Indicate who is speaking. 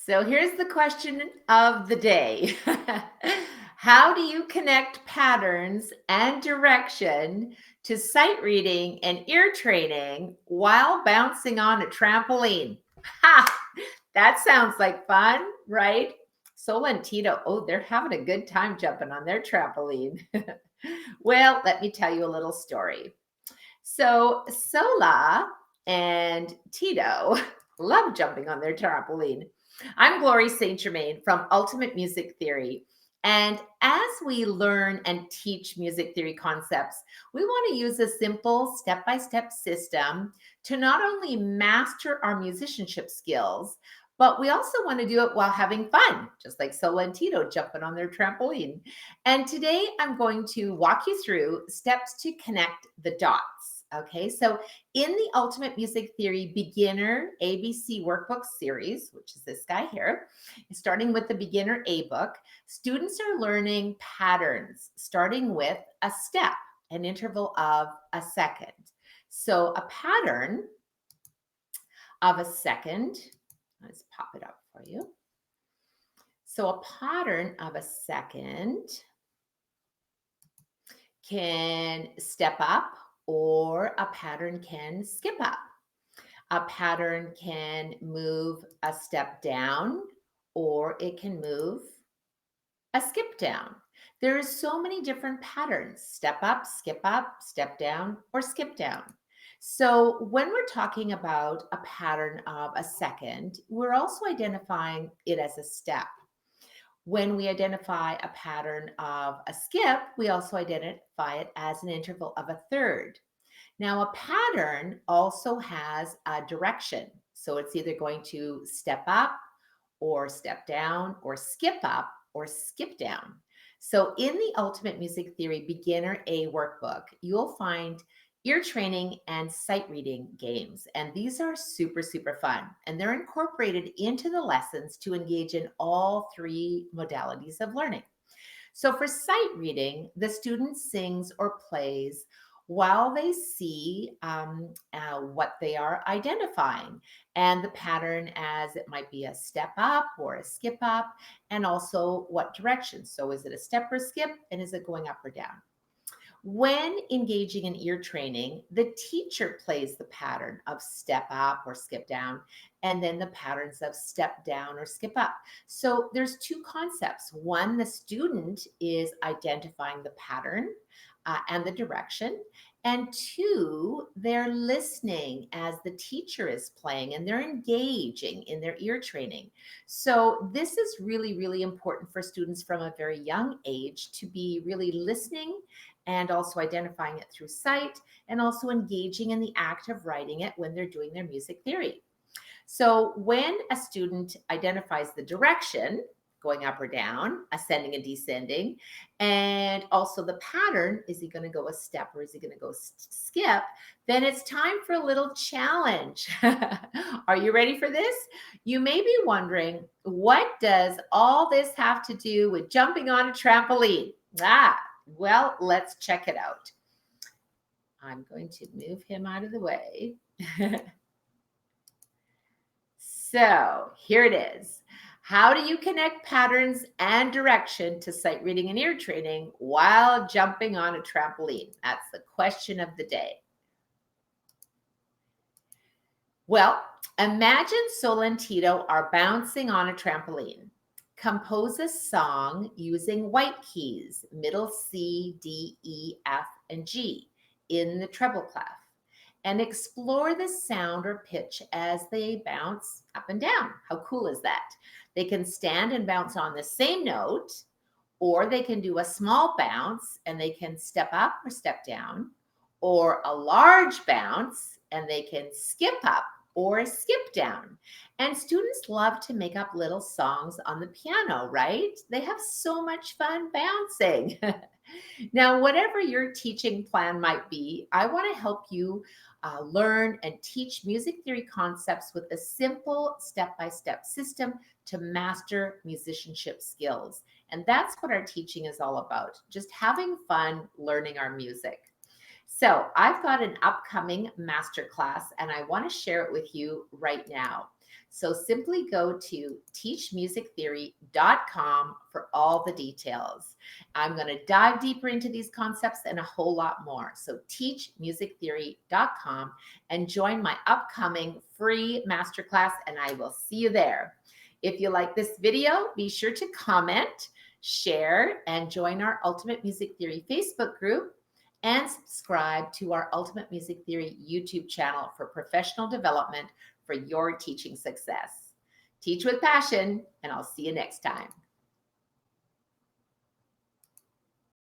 Speaker 1: So here's the question of the day. How do you connect patterns and direction to sight reading and ear training while bouncing on a trampoline? Ha! That sounds like fun, right? Sol and Tito, oh, they're having a good time jumping on their trampoline. Well, let me tell you a little story. So Sola and Tito love jumping on their trampoline. I'm Glory St. Germain from Ultimate Music Theory. And as we learn and teach music theory concepts, we want to use a simple step by step system to not only master our musicianship skills, but we also want to do it while having fun, just like Sola and Tito jumping on their trampoline. And today I'm going to walk you through steps to connect the dots. Okay, so in the Ultimate Music Theory Beginner ABC Workbook series, which is this guy here, starting with the Beginner A book, students are learning patterns, starting with a step, an interval of a second. So a pattern of a second, let's pop it up for you. So a pattern of a second can step up, or a pattern can skip up. A pattern can move a step down, or it can move a skip down. There are so many different patterns: step up, step down, or skip down. So when we're talking about a pattern of a second, we're also identifying it as a step. When we identify a pattern of a skip, we also identify it as an interval of a third. Now, a pattern also has a direction. So it's either going to step up or step down or skip up or skip down. So in the Ultimate Music Theory Beginner A workbook, you'll find ear training and sight reading games. And these are super, super fun. And they're incorporated into the lessons to engage in all three modalities of learning. So for sight reading, the student sings or plays while they see what they are identifying, and the pattern, as it might be a step up or a skip up, and also what direction. So is it a step or skip, and is it going up or down? When engaging in ear training, the teacher plays the pattern of step up or skip down, and then the patterns of step down or skip up. So there's two concepts. One, the student is identifying the pattern and the direction. And two, they're listening as the teacher is playing, and they're engaging in their ear training. So this is really, really important for students from a very young age to be really listening and also identifying it through sight, and also engaging in the act of writing it when they're doing their music theory. So when a student identifies the direction, going up or down, ascending and descending, and also the pattern, is he going to go a step or is he going to go skip, then it's time for a little challenge. Are you ready for this? You may be wondering, what does all this have to do with jumping on a trampoline? Well, let's check it out. I'm going to move him out of the way. So here it is. How do you connect patterns and direction to sight reading and ear training while jumping on a trampoline? That's the question of the day. Well, imagine Sol and Tito are bouncing on a trampoline. Compose a song using white keys, middle C, D, E, F, and G, in the treble clef, and explore the sound or pitch as they bounce up and down. How cool is that? They can stand and bounce on the same note, or they can do a small bounce and they can step up or step down, or a large bounce and they can skip up or skip down. And students love to make up little songs on the piano, right? They have so much fun bouncing. Now, whatever your teaching plan might be, I want to help you learn and teach music theory concepts with a simple step-by-step system to master musicianship skills. And that's what our teaching is all about, just having fun learning our music. So I've got an upcoming masterclass and I want to share it with you right now. So simply go to teachmusictheory.com for all the details. I'm going to dive deeper into these concepts and a whole lot more. So teachmusictheory.com and join my upcoming free masterclass, and I will see you there. If you like this video, be sure to comment, share, and join our Ultimate Music Theory Facebook group, and subscribe to our Ultimate Music Theory YouTube channel for professional development for your teaching success. Teach with passion, and I'll see you next time.